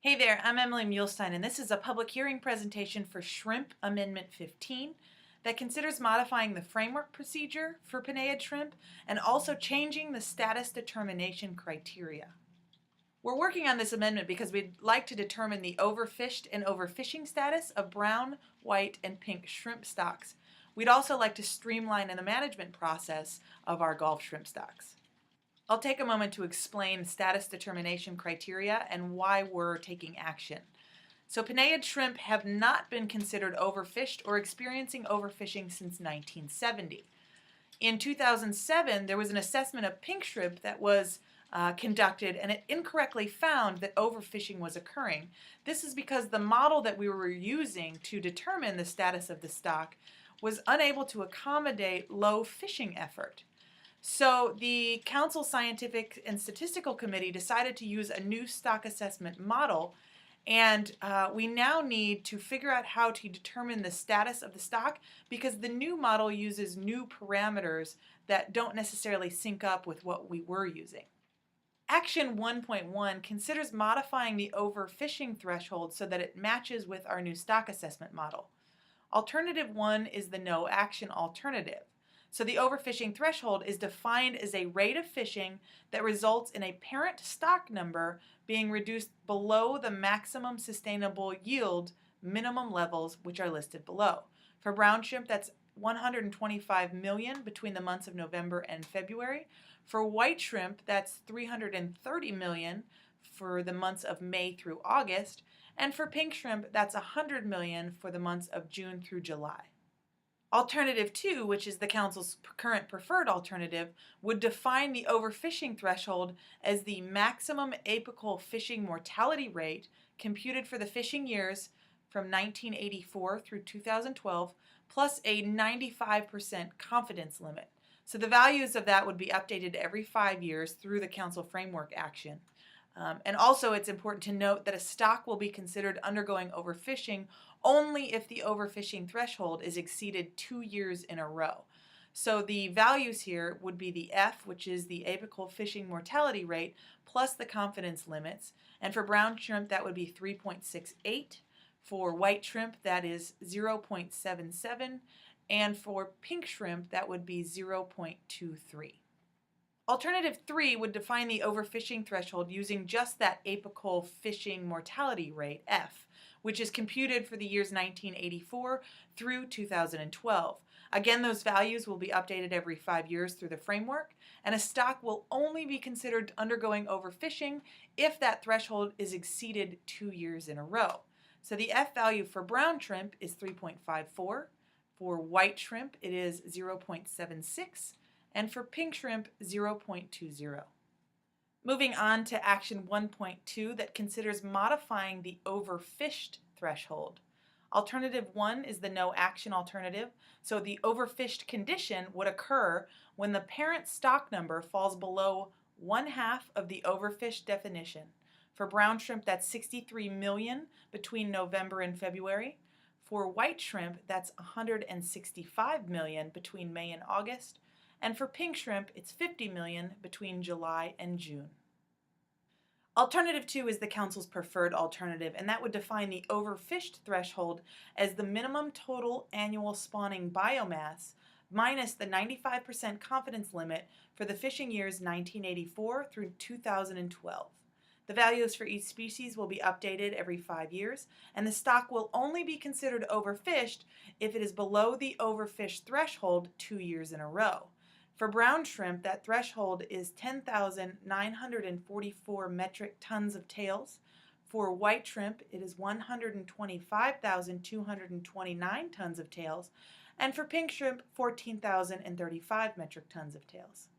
Hey there, I'm Emily Muehlstein, and this is a public hearing presentation for Shrimp Amendment 15 that considers modifying the framework procedure for Penaeid shrimp and also changing the status determination criteria. We're working on this amendment because we'd like to determine the overfished and overfishing status of brown, white, and pink shrimp stocks. We'd also like to streamline the management process of our Gulf shrimp stocks. I'll take a moment to explain status determination criteria and why we're taking action. So Penaeid shrimp have not been considered overfished or experiencing overfishing since 1970. In 2007, there was an assessment of pink shrimp that was conducted, and it incorrectly found that overfishing was occurring. This is because the model that we were using to determine the status of the stock was unable to accommodate low fishing effort. So the Council Scientific and Statistical Committee decided to use a new stock assessment model, and we now need to figure out how to determine the status of the stock because the new model uses new parameters that don't necessarily sync up with what we were using. Action 1.1 considers modifying the overfishing threshold so that it matches with our new stock assessment model. Alternative 1 is the NoAction Alternative. So the overfishing threshold is defined as a rate of fishing that results in a parent stock number being reduced below the maximum sustainable yield minimum levels, which are listed below. For brown shrimp, that's 125 million between the months of November and February. For white shrimp, that's 330 million for the months of May through August. And for pink shrimp, that's 100 million for the months of June through July. Alternative 2, which is the Council's current preferred alternative, would define the overfishing threshold as the maximum apical fishing mortality rate computed for the fishing years from 1984 through 2012, plus a 95% confidence limit. So the values of that would be updated every 5 years through the Council framework action. And also it's important to note that a stock will be considered undergoing overfishing only if the overfishing threshold is exceeded 2 years in a row. So the values here would be the F, which is the apical fishing mortality rate, plus the confidence limits. And for brown shrimp, that would be 3.68. For white shrimp, that is 0.77. And for pink shrimp, that would be 0.23. Alternative 3 would define the overfishing threshold using just that apical fishing mortality rate, F, which is computed for the years 1984 through 2012. Again, those values will be updated every 5 years through the framework, and a stock will only be considered undergoing overfishing if that threshold is exceeded 2 years in a row. So the F value for brown shrimp is 3.54. For white shrimp, it is 0.76. And for pink shrimp, 0.20. Moving on to Action 1.2 that considers modifying the overfished threshold. Alternative 1 is the NoAction Alternative, so the overfished condition would occur when the parent stock number falls below 1/2 of the overfished definition. For brown shrimp, that's 63 million between November and February. For white shrimp, that's 165 million between May and August. And for pink shrimp, it's 50 million between July and June. Alternative 2 is the Council's preferred alternative, and that would define the overfished threshold as the minimum total annual spawning biomass minus the 95% confidence limit for the fishing years 1984 through 2012. The values for each species will be updated every 5 years, and the stock will only be considered overfished if it is below the overfished threshold 2 years in a row. For brown shrimp, that threshold is 10,944 metric tons of tails. For white shrimp, it is 125,229 tons of tails. And for pink shrimp, 14,035 metric tons of tails.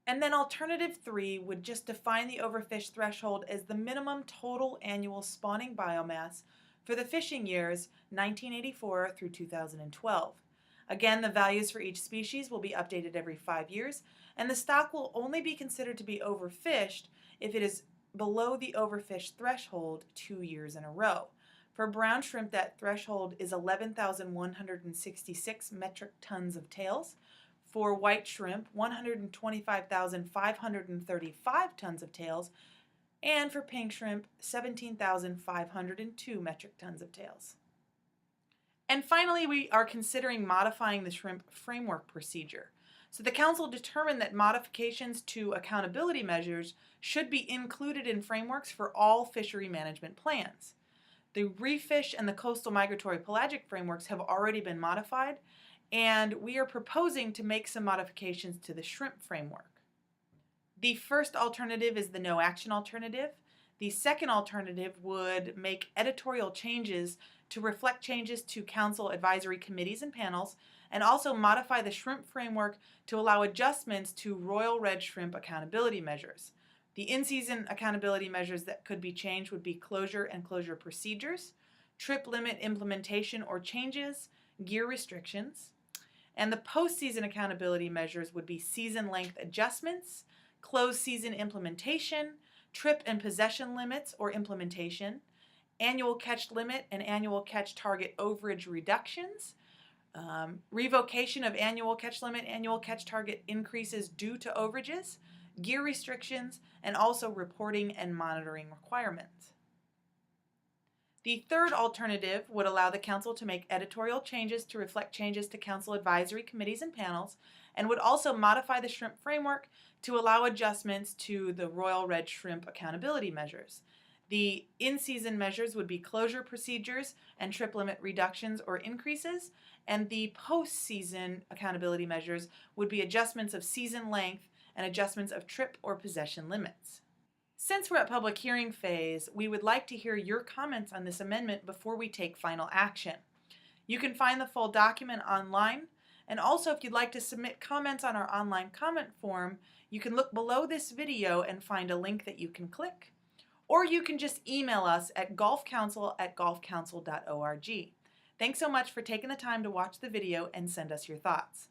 And then Alternative 3 would just define the overfish threshold as the minimum total annual spawning biomass for the fishing years 1984 through 2012. Again, the values for each species will be updated every 5 years, and the stock will only be considered to be overfished if it is below the overfished threshold 2 years in a row. For brown shrimp, that threshold is 11,166 metric tons of tails. For white shrimp, 125,535 tons of tails. and for pink shrimp, 17,502 metric tons of tails. And finally, we are considering modifying the shrimp framework procedure. So the Council determined that modifications to accountability measures should be included in frameworks for all fishery management plans. The reef fish and the coastal migratory pelagic frameworks have already been modified, and we are proposing to make some modifications to the shrimp framework. The first alternative is the NoAction Alternative. The second alternative would make editorial changes to reflect changes to Council advisory committees and panels, and also modify the shrimp framework to allow adjustments to Royal Red Shrimp accountability measures. The in-season accountability measures that could be changed would be closure and closure procedures, trip limit implementation or changes, gear restrictions, and the post-season accountability measures would be season length adjustments, closed season implementation, trip and possession limits or implementation, annual catch limit and annual catch target overage reductions, revocation of annual catch limit, annual catch target increases due to overages, gear restrictions, and also reporting and monitoring requirements. The third alternative would allow the Council to make editorial changes to reflect changes to Council advisory committees and panels, and would also modify the shrimp framework to allow adjustments to the Royal Red Shrimp accountability measures. The in-season measures would be closure procedures and trip limit reductions or increases, and the post-season accountability measures would be adjustments of season length and adjustments of trip or possession limits. Since we're at public hearing phase, we would like to hear your comments on this amendment before we take final action. You can find the full document online, and also if you'd like to submit comments on our online comment form, you can look below this video and find a link that you can click, or you can just email us at golfcouncil@golfcouncil.org. Thanks so much for taking the time to watch the video and send us your thoughts.